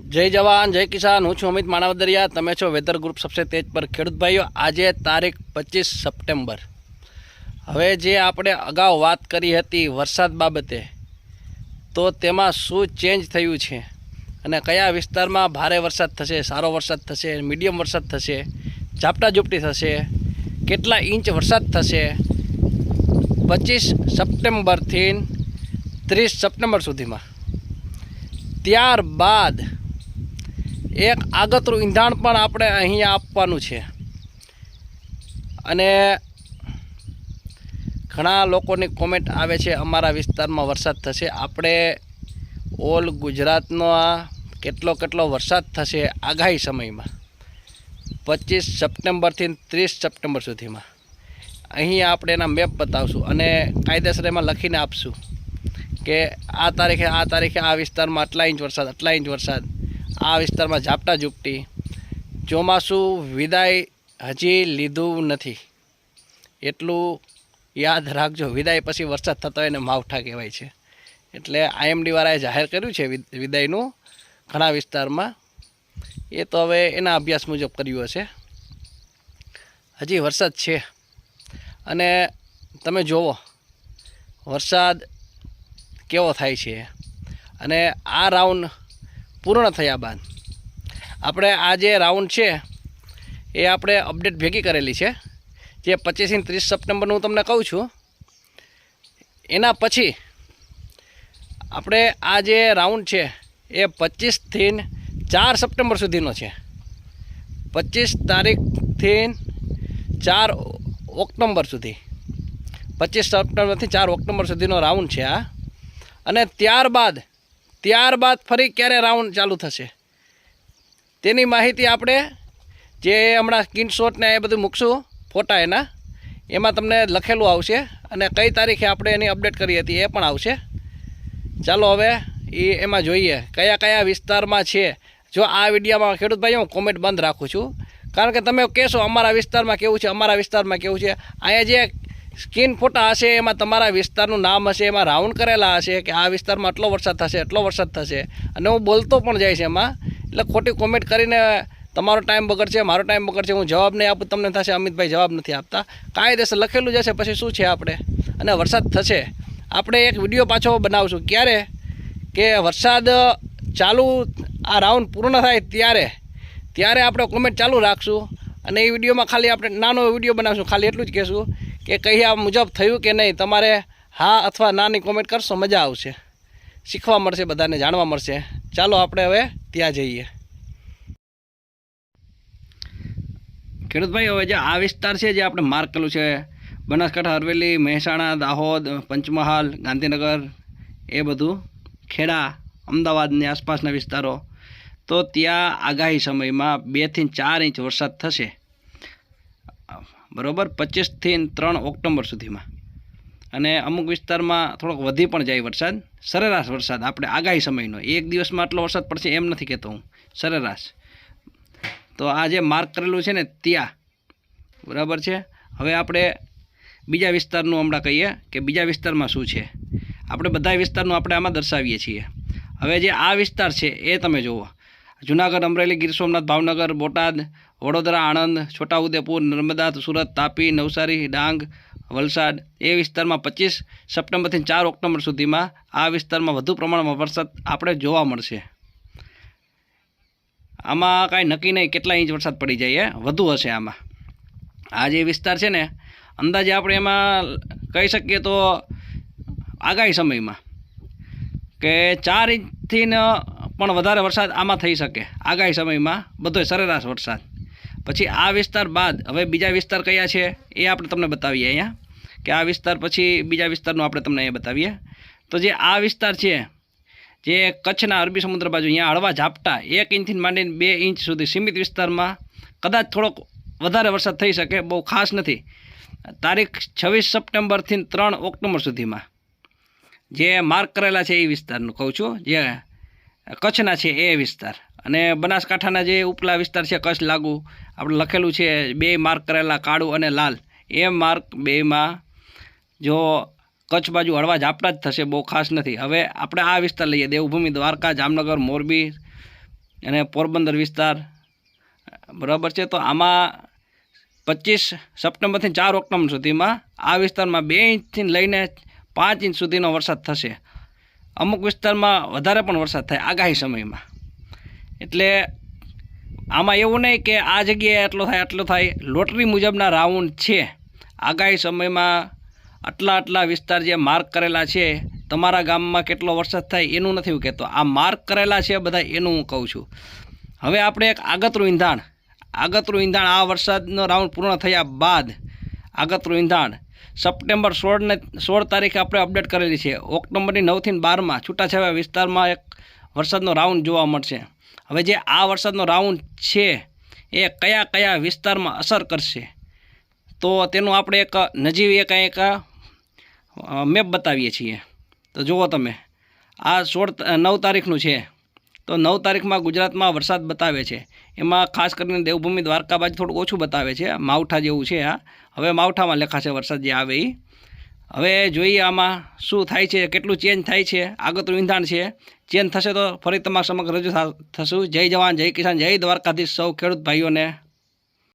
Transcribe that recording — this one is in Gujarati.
जय जवान जय किसान। हूँ छूं अमित मानवदरिया। तमे छो वेदर ग्रुप सबसे तेज पर खेडूत भाईओ। आज तारीख 25 सप्टेम्बर। हवे जे आपणे अगाऊ बात करी हती वरसाद बाबते, तो तेमां शुं चेन्ज थयुं छे अने कया विस्तारमां भारे वरसाद थशे, सारो वरसाद थशे, मीडियम वरसाद थशे, झापटा झूपटी थशे, केटला इंच वरसाद थशे 25 सप्टेम्बर थी 30 सप्टेम्बर सुधीमां। त्यारबाद एक આગતરું ઈંધાણ પણ આપણે અહીંયા આપવાનું છે અને ઘણા લોકોની કોમેન્ટ આવે છે અમારા વિસ્તારમાં વરસાદ થશે। આપણે ઓલ ગુજરાતનો આ કેટલો વરસાદ થશે આગાહી સમયમાં 25 સપ્ટેમ્બરથી 30 સપ્ટેમ્બર સુધીમાં અહીં આપણે એના મેપ બતાવશું અને કાયદેસર એમાં લખીને આપશું કે આ તારીખે આ વિસ્તારમાં આટલા ઇંચ વરસાદ, આ વિસ્તારમાં ઝાપટા ઝૂપટી। ચોમાસું વિદાય હજી લીધું નથી એટલું યાદ રાખજો। વિદાય પછી વરસાદ થતો હોય ને માવઠા કહેવાય છે, એટલે આઈએમડી વાળાએ જાહેર કર્યું છે વિદાયનું ઘણા વિસ્તારમાં। એ તો હવે એના અભ્યાસ મુજબ કર્યું હશે। હજી વરસાદ છે અને તમે જોવો વરસાદ કેવો થાય છે। અને આ રાઉન્ડ પૂર્ણ થયા બાદ આપણે આ જે રાઉન્ડ છે એ આપણે અપડેટ ભેગી કરેલી છે, જે 25 થી 30 સપ્ટેમ્બરનું હું તમને કહું છું। એના પછી આપણે આ જે રાઉન્ડ છે એ 25 થી 4 સપ્ટેમ્બર સુધીનો છે। 25 તારીખથી 4 ઓક્ટોબર સુધી, 25 સપ્ટેમ્બરથી 4 ઓક્ટોબર સુધીનો રાઉન્ડ છે આ। અને ત્યારબાદ ફરી ક્યારે રાઉન્ડ ચાલુ થશે તેની માહિતી આપણે જે હમણાં સ્ક્રીનશોટ ને એ બધું મૂકશું ફોટા એમાં તમને લખેલું આવશે અને કઈ તારીખે આપણે એની અપડેટ કરી હતી એ પણ આવશે। ચાલો હવે એમાં જોઈએ કયા વિસ્તારમાં છે। જો આ વિડીયોમાં ખેડૂત ભાઈઓ હું કોમેન્ટ બંધ રાખું છું, કારણ કે તમે કહેશો અમારા વિસ્તારમાં કેવું છે, અમારા વિસ્તારમાં કેવું છે। અહીંયા જે સ્કીન ફોટા હશે એમાં તમારા વિસ્તારનું નામ હશે, એમાં રાઉન્ડ કરેલા હશે કે આ વિસ્તારમાં આટલો વરસાદ થશે, એટલો વરસાદ થશે, અને હું બોલતો પણ જઈશ એમાં। એટલે ખોટી કોમેન્ટ કરીને તમારો ટાઈમ બગડશે, મારો ટાઈમ બગડશે, હું જવાબ નહીં આપું, તમને થશે અમિતભાઈ જવાબ નથી આપતા। કાયદેસર લખેલું જશે પછી શું છે આપણે, અને વરસાદ થશે। આપણે એક વિડીયો પાછો બનાવશું ક્યારે કે વરસાદ ચાલુ આ રાઉન્ડ પૂર્ણ થાય ત્યારે આપણે કોમેન્ટ ચાલુ રાખશું અને એ વિડીયોમાં ખાલી આપણે નાનો વિડીયો બનાવશું, ખાલી એટલું જ કહેશું કે કહ્યા મુજબ થયું કે નહીં। તમારે હા અથવા નાની કોમેન્ટ કરશો, મજા આવશે, શીખવા મળશે, બધાને જાણવા મળશે। ચાલો આપણે હવે ત્યાં જઈએ। ખેડૂત ભાઈ, હવે જે આ વિસ્તાર છે જે આપણે માર્ક કરેલું છે બનાસકાંઠા, અરવલ્લી, મહેસાણા, દાહોદ, પંચમહાલ, ગાંધીનગર, એ બધું ખેડા, અમદાવાદની આસપાસના વિસ્તારો, તો ત્યાં આગાહી સમયમાં 2 થી 4 ઇંચ વરસાદ થશે, બરાબર, 25 થી 3 ઓક્ટોબર સુધીમાં। અને અમુક વિસ્તારમાં થોડોક વધી પણ જાય વરસાદ, સરેરાશ વરસાદ આપણે આગાહી સમયનો, એક દિવસમાં આટલો વરસાદ પડશે એમ નથી કહેતો હું, સરેરાશ। તો આ જે માર્ક કરેલું છે ને ત્યાં, બરાબર છે। હવે આપણે બીજા વિસ્તારનું હમણાં કહીએ કે બીજા વિસ્તારમાં શું છે। આપણે બધા વિસ્તારનું આપણે આમાં દર્શાવીએ છીએ। હવે જે આ વિસ્તાર છે એ તમે જુઓ, જુનાગઢ, અમરેલી, ગીર સોમનાથ, ભાવનગર, બોટાદ, વડોદરા, આણંદ, છોટાઉદેપુર, નર્મદા, સુરત, તાપી, નવસારી, ડાંગ, વલસાડ, એ વિસ્તારમાં 25 સપ્ટેમ્બરથી 4 ઓક્ટોબર સુધીમાં આ વિસ્તારમાં વધુ પ્રમાણમાં વરસાદ આપણે જોવા મળશે। આમાં કાંઈ નક્કી નહીં કેટલા ઇંચ વરસાદ પડી જાય, વધુ હશે આમાં। આ જે વિસ્તાર છે ને અંદાજે આપણે એમાં કહી શકીએ તો આગાહી સમયમાં કે 4 ઇંચથી પણ વધારે વરસાદ આમાં થઈ શકે આગાહી સમયમાં, બધો સરેરાશ વરસાદ। પછી આ વિસ્તાર બાદ હવે બીજા વિસ્તાર કયા છે એ આપણે તમને બતાવીએ અહીંયા, કે આ વિસ્તાર પછી બીજા વિસ્તારનું આપણે તમને અહીંયા બતાવીએ। તો જે આ વિસ્તાર છે જે કચ્છના અરબી સમુદ્ર બાજુ, અહીંયા હળવા ઝાપટા 1 ઇંચથી માંડીને 2 ઇંચ સુધી સીમિત વિસ્તારમાં કદાચ થોડોક વધારે વરસાદ થઈ શકે, બહુ ખાસ નથી। તારીખ 26 સપ્ટેમ્બરથી 3 ઓક્ટોબર સુધીમાં જે માર્ક કરેલા છે એ વિસ્તારનું કહું છું, જે કચ્છના છે એ વિસ્તાર, અને બનાસકાંઠાના જે ઉપલા વિસ્તાર છે કચ્છ લાગુ, આપણે લખેલું છે 2 માર્ક કરેલા કાળું અને લાલ, એ માર્ક 2માં જો કચ્છ બાજુ હળવા ઝાપટા જ થશે, બહુ ખાસ નથી। હવે આપણે આ વિસ્તાર લઈએ, દેવભૂમિ, દ્વારકા, જામનગર, મોરબી, અને પોરબંદર વિસ્તાર, બરાબર છે. તો આમાં 25 સપ્ટેમ્બરથી 4 ઓક્ટોબર સુધીમાં આ વિસ્તારમાં 2 ઇંચથી લઈને 5 ઇંચ સુધીનો વરસાદ થશે. અમુક વિસ્તારમાં વધારે પણ વરસાદ થાય આગાહી સમયમાં. એટલે આમાં એવું નહીં કે આ જગ્યાએ આટલો થાય. લોટરી મુજબના રાઉન્ડ છે. આગાહી સમયમાં આટલા વિસ્તાર જે માર્ક કરેલા છે, તમારા ગામમાં કેટલો વરસાદ થાય એનું નથી હું કહેતો, આ માર્ક કરેલા છે બધા એનું હું કહું છું. હવે આપણે એક આગતરું ઈંધાણ આ વરસાદનો રાઉન્ડ પૂર્ણ થયા બાદ આગતરું ઈંધાણ સપ્ટેમ્બર 16 તારીખે આપણે અપડેટ કરેલી છે. ઓક્ટોબરની 9થી 12માં છૂટાછવાયા વિસ્તારમાં એક વરસાદનો રાઉન્ડ જોવા મળશે. હવે જે આ વરસાદનો રાઉન્ડ છે એ કયા વિસ્તારમાં અસર કરશે, તો તેનું આપણે એક નજીવી એક મેપ બતાવીએ છીએ. તો જુઓ તમે, આ 9 તારીખનું છે. તો 9 તારીખમાં ગુજરાતમાં વરસાદ બતાવે છે. એમાં ખાસ કરીને દેવભૂમિ દ્વારકા બાજુ થોડુંક ઓછું બતાવે છે, માવઠા જેવું છે. હવે માવઠામાં લખાશે વરસાદ જે આવે એ. હવે જોઈએ આમાં શું થાય છે, કેટલું ચેન્જ થાય છે. આગતરું ઈંધાણ છે, ચેન્જ થશે તો ફરી તમારા સમક્ષ રજૂ થશું. જય જવાન, જય કિસાન, જય દ્વારકાધીશ સૌ ખેડૂત ભાઈઓને.